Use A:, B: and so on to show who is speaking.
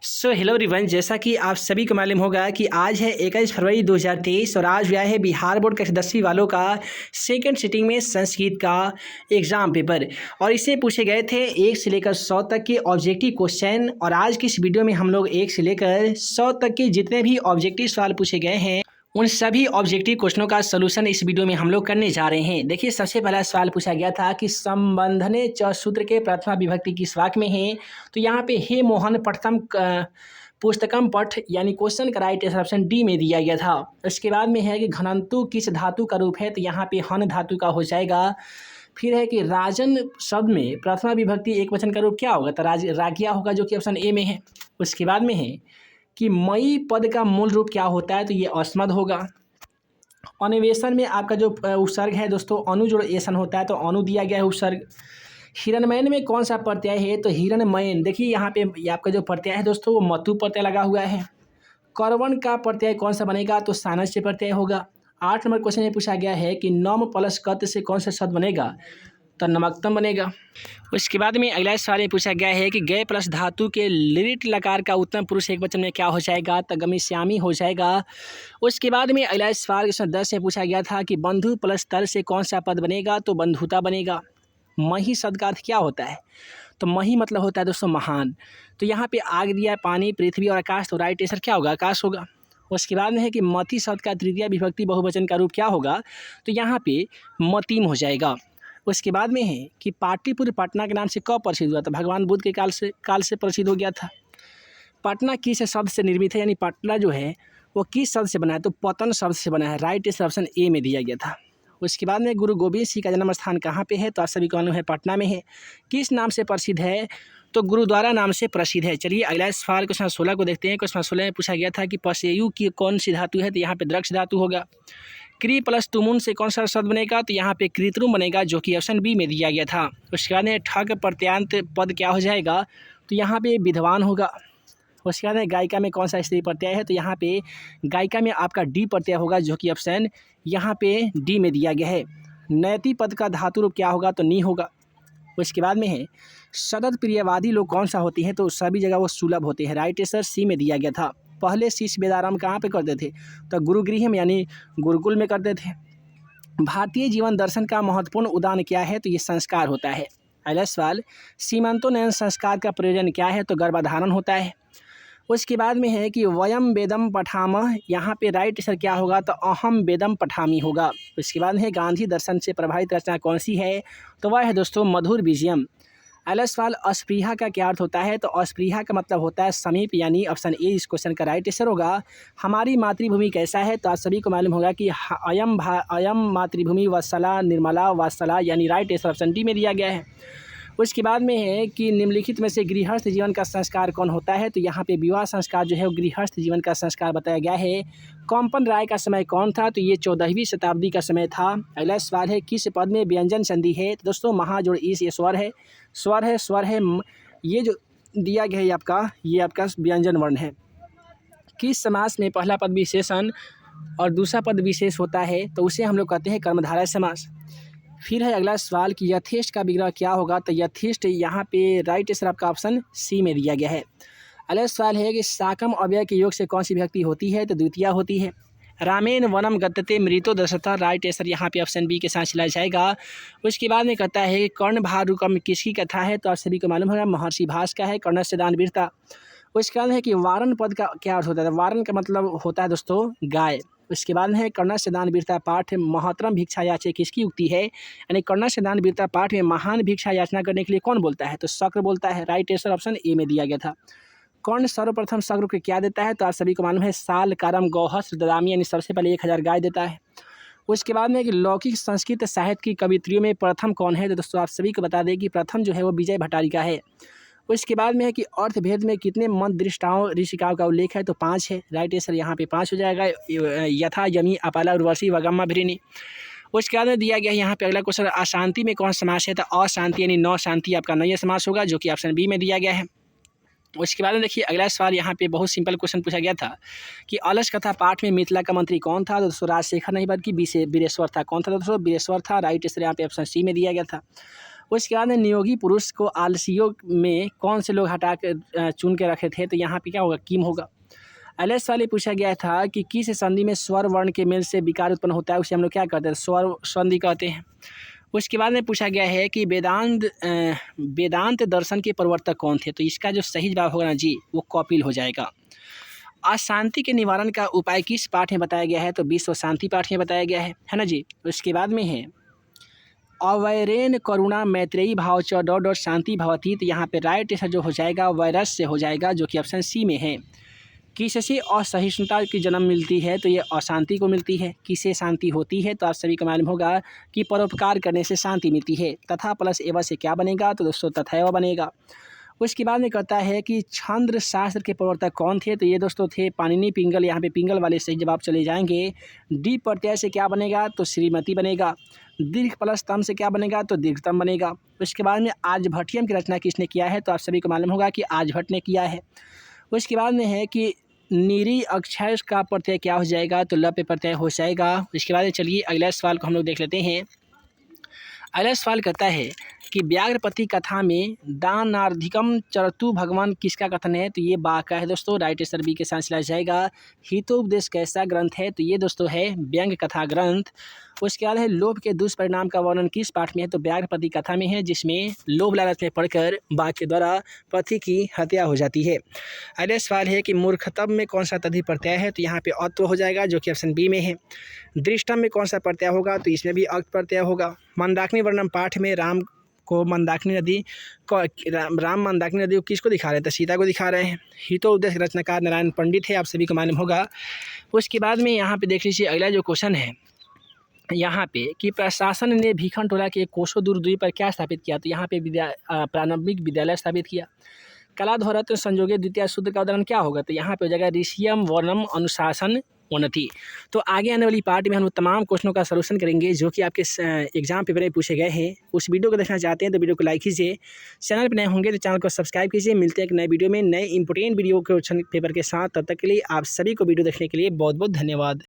A: Hello everyone, जैसा कि आप सभी को मालूम होगा कि आज है 21 फरवरी 2023 और आज हुआ है बिहार बोर्ड कक्षा 10वीं वालों का सेकंड सिटिंग में संस्कृत का एग्ज़ाम पेपर। और इससे पूछे गए थे 1 से लेकर 100 तक के ऑब्जेक्टिव क्वेश्चन। और आज की इस वीडियो में हम लोग 1 से लेकर 100 तक के जितने भी ऑब्जेक्टिव सवाल पूछे गए हैं उन सभी ऑब्जेक्टिव क्वेश्चनों का सलूशन इस वीडियो में हम लोग करने जा रहे हैं। देखिए, सबसे पहला सवाल पूछा गया था कि संबंधने च सूत्र के प्रथमा विभक्ति किस वाक्य में है। तो यहाँ पे हे मोहन प्रथम पुस्तकम पठ यानी क्वेश्चन का राइट ऑप्शन डी में दिया गया था। इसके बाद में है कि घनंतु किस धातु का रूप है। तो यहाँ पे हन धातु का हो जाएगा। फिर है कि राजन शब्द में प्रथमा विभक्ति एक वचन का रूप क्या होगा। तो रागिया होगा, जो कि ऑप्शन ए में है। उसके बाद में है कि मई पद का मूल रूप क्या होता है। तो ये अस्मद होगा। अन्वेषण में आपका जो उपसर्ग है दोस्तों अनु जो एसन होता है, तो अनु दिया गया है उपसर्ग। हिरणमयन में कौन सा प्रत्यय है। तो हिरणमयन, देखिए यहाँ पे ये आपका जो प्रत्यय है दोस्तों वो मतु प्रत्यय लगा हुआ है। करवण का प्रत्यय कौन सा बनेगा। तो सानस से प्रत्यय होगा। 8 नंबर क्वेश्चन में पूछा गया है कि नम प्लस कत से कौन सा शब्द बनेगा। तो नमकतम बनेगा। उसके बाद में अगला सवाल में पूछा गया है कि गय प्लस धातु के लिट लकार का उत्तम पुरुष एक वचन में क्या हो जाएगा। तो गमिष्यामि हो जाएगा। उसके बाद में अगला सवाल क्वेश्चन 10 से पूछा गया था कि बंधु प्लस तर से कौन सा पद बनेगा। तो बंधुता बनेगा। मही शब्द का अर्थ क्या होता है। तो मही मतलब होता है दोस्तों महान। तो यहाँ पे आग दिया, पानी, पृथ्वी और आकाश। तो राइट आंसर क्या होगा, आकाश होगा। उसके बाद में है कि मति शब्द का तृतीय विभक्ति बहुवचन का रूप क्या होगा। तो यहाँ पे मतीम हो जाएगा। उसके बाद में है कि पाटलिपुत्र पटना के नाम से कब प्रसिद्ध हुआ। तो भगवान बुद्ध के काल से प्रसिद्ध हो गया था। पटना किस शब्द से निर्मित है, यानी पटना जो है वो किस शब्द से बना है। तो पतन शब्द से बना है। राइट आंसर ऑप्शन ए में दिया गया था। उसके बाद में गुरु गोविंद सिंह का जन्म स्थान कहाँ पे है। तो आप सभी को मालूम है पटना में है। किस नाम से प्रसिद्ध है। तो गुरुद्वारा नाम से प्रसिद्ध है। चलिए अगला सवाल क्वेश्चन 16 को देखते हैं। क्वेश्चन 16 में पूछा गया था कि पसेयु की कौन सी धातु है। तो यहाँ पे द्रक्ष धातु होगा। क्री प्लस तुमुन से कौन सा शब्द बनेगा। तो यहाँ पे कृत्रिम बनेगा, जो कि ऑप्शन बी में दिया गया था। उसके बाद में ठग प्रत्यांत पद क्या हो जाएगा। तो यहाँ पे विद्वान होगा। उसके बाद में गायिका में कौन सा स्त्री प्रत्यय है। तो यहाँ पे गायिका में आपका डी प्रत्यय होगा, जो कि ऑप्शन यहाँ पे डी में दिया गया है। नैति पद का धातु रूप क्या होगा। तो नी होगा। उसके बाद में है सतत प्रियवादी लोग कौन सा होती हैं। तो सभी जगह वो सुलभ होते हैं। राइट आंसर सी में दिया गया था। पहले शिष्य वेदारंभ कहाँ पे करते थे। तो गुरुगृह में यानी गुरुकुल में करते थे। भारतीय जीवन दर्शन का महत्वपूर्ण उदाहरण क्या है। तो ये संस्कार होता है। अगला सवाल सीमंतोन्नयन संस्कार का प्रयोजन क्या है। तो गर्भाधारण होता है। उसके बाद में है कि वयम वेदम पठामः, यहाँ पे राइट आंसर क्या होगा। तो अहम वेदम पठामी होगा। उसके बाद है गांधी दर्शन से प्रभावित रचना कौन सी है। तो वह है दोस्तों मधुर विजयम। अगला सवाल अस्पृहा का क्या अर्थ होता है। तो अस्पृहा का मतलब होता है समीप, यानी ऑप्शन ए इस क्वेश्चन का राइट आंसर होगा। हमारी मातृभूमि कैसा है। तो आप सभी को मालूम होगा कि अयम मातृभूमि वत्सला निर्मला वत्सला, यानी राइट आंसर ऑप्शन डी में दिया गया है। उसके बाद में है कि निम्नलिखित में से गृहस्थ जीवन का संस्कार कौन होता है। तो यहाँ पे विवाह संस्कार जो है वो गृहस्थ जीवन का संस्कार बताया गया है। कंपन राय का समय कौन था। तो ये 14वीं शताब्दी का समय था। अगला सवाल है किस पद में व्यंजन संधि है। तो दोस्तों महाजोड़ इस ये स्वर है, स्वर है। ये जो दिया गया है आपका, ये आपका व्यंजन वर्ण है। किस समास में पहला पद विशेषण और दूसरा पद विशेष होता है। तो उसे हम लोग कहते हैं कर्मधारय समास। फिर है अगला सवाल कि यथेष्ट का विग्रह क्या होगा। तो यथेष्ट यहाँ पे राइट आंसर आपका ऑप्शन सी में दिया गया है। अगला सवाल है कि साकम अव्यय के योग से कौन सी विभक्ति होती है। तो द्वितीया होती है। रामेन वनम गतते मृतो दशरथ, राइट आंसर यहाँ पे ऑप्शन बी के साथ चला जाएगा। उसके बाद में कहता है कि कर्ण भारुकम किसकी कथा है। तो आप सभी को मालूम होगा महर्षि भास का है। कर्ण से दान वीरता। उसके बाद है कि वारण पद का क्या अर्थ होता है। वारण का मतलब होता है दोस्तों गाय। उसके बाद है कर्ण से दान वीरता पाठ महतरम भिक्षा याचे किसकी उक्ति है। यानी कर्ण से दान वीरता पाठ में महान भिक्षा याचना करने के लिए कौन बोलता है। तो शक्र बोलता है। राइट आंसर ऑप्शन ए में दिया गया था। कर्ण सर्वप्रथम शक्र को क्या देता है। तो आप सभी को मालूम है साल कारम गौहस्त्र ददामी, यानी सबसे पहले 1000 गाय देता है। उसके बाद में कि लौकिक संस्कृत साहित्य की कवित्रियों में प्रथम कौन है। तो दोस्तों आप सभी को बता दें कि प्रथम जो है वो विजय भट्टारिका है। उसके बाद में है कि अर्थभेद में कितने मंत्रिष्ठाओं ऋषिकाओं का उल्लेख है। तो 5 है। राइट आंसर यहाँ पे 5 हो जाएगा। यथा यमी अपाला उर्वशी वगम्मा भृनी। उसके बाद में दिया गया है यहाँ पे अगला क्वेश्चन अशांति में कौन समास है। तो अशांति यानी नौ शांति आपका नया समास होगा, जो कि ऑप्शन बी में दिया गया है। उसके बाद में देखिए अगला सवाल यहाँ पे बहुत सिंपल क्वेश्चन पूछा गया था कि अलस कथा पाठ में मिथिला का मंत्री कौन था। तो दोस्तों राजशेखर नहीं बल्कि बीरेश्वर था। कौन था दोस्तों, बीरेश्वर था। राइट आंसर यहाँ पे ऑप्शन सी में दिया गया था। उसके बाद में नियोगी पुरुष को आलसियों में कौन से लोग हटा कर चुन के रखे थे, तो यहाँ पे क्या होगा, किम होगा। अगले सवाल ये पूछा गया था कि किस संधि में स्वर वर्ण के मेल से विकार उत्पन्न होता है, उसे हम लोग क्या कहते हैं, स्वर संधि कहते हैं। उसके बाद में पूछा गया है कि वेदांत दर्शन के प्रवर्तक कौन थे, तो इसका जो सही जवाब होगा ना जी, वो कपिल हो जाएगा। अशांति के निवारण का उपाय किस पाठ में बताया गया है, तो विश्व शांति पाठ में बताया गया है ना जी। उसके बाद में है अवैरेन करुणा मैत्रेयी भाव च डॉट शांति भवती, तो यहाँ पे राइट आंसर जो हो जाएगा वायरस से हो जाएगा, जो कि ऑप्शन सी में है। किससे असहिष्णुता की जन्म मिलती है, तो ये अशांति को मिलती है। किससे शांति होती है, तो आप सभी को मालूम होगा कि परोपकार करने से शांति मिलती है। तथा प्लस एवं से क्या बनेगा, तो दोस्तों तथैव बनेगा। उसके बाद में कहता है कि छंद शास्त्र के प्रवर्तक कौन थे, तो ये दोस्तों थे पाणिनि पिंगल। यहाँ पे पिंगल वाले सही जवाब चले जाएंगे। डी प्रत्यय से क्या बनेगा, तो श्रीमती बनेगा। दीर्घ प्लस तम से क्या बनेगा, तो दीर्घतम बनेगा। उसके बाद में आर्यभट्टियम की रचना किसने किया है, तो आप सभी को मालूम होगा कि आर्यभट्ट ने किया है। उसके बाद में है कि नीरी अक्षर का प्रत्यय क्या हो जाएगा, तो ल पे प्रत्यय हो जाएगा। उसके बाद चलिए अगला सवाल को हम लोग देख लेते हैं। अगला सवाल कहता है कि व्याघ्रपति कथा में दानार्धिकम चरतु भगवान किसका कथन है, तो ये बा का है दोस्तों। राइट आंसर बी के साथ चला जाएगा। हितोपदेश कैसा ग्रंथ है, तो ये दोस्तों है व्यंग्य कथा ग्रंथ। उसके बाद है लोभ के दुष्परिणाम का वर्णन किस पाठ में है, तो व्याघ्रपति कथा में है, जिसमें लोभ लालच में पढ़कर बाघ के द्वारा पति की हत्या हो जाती है। अगला सवाल है कि मूर्खतम में कौन सा तद्धित प्रत्यय है, तो यहाँ पे अत्व हो जाएगा, जो कि ऑप्शन बी में है। दृष्टम में कौन सा प्रत्यय होगा, तो इसमें भी अक्त प्रत्यय होगा। मंदाकिनी वर्णन पाठ में राम मंदाकिनी नदी को किसको दिखा रहे हैं, तो सीता को दिखा रहे हैं। हितोपदेश रचनाकार नारायण पंडित है, आप सभी को मालूम होगा। उसके बाद में यहाँ पे देख लीजिए अगला जो क्वेश्चन है यहाँ पे कि प्रशासन ने भीखन टोला के कोसों दूर दूरी पर क्या स्थापित किया, तो यहाँ पे प्रारंभिक विद्यालय स्थापित किया। कलाधौरत्व संयोगे द्वितीय सूत्र का उदाहरण क्या होगा, तो यहाँ पे हो जाएगा ऋषियम वर्णम अनुशासन उन्नति। तो आगे आने वाली पार्ट में हम तमाम क्वेश्चनों का सलूशन करेंगे जो कि आपके एग्जाम पेपर में पूछे गए हैं। उस वीडियो को देखना चाहते हैं तो वीडियो को लाइक कीजिए, चैनल पर नए होंगे तो चैनल को सब्सक्राइब कीजिए। मिलते हैं एक नए वीडियो में नए इंपोर्टेंट वीडियो क्वेश्चन पेपर के साथ। तब तक के लिए आप सभी को वीडियो देखने के लिए बहुत बहुत धन्यवाद।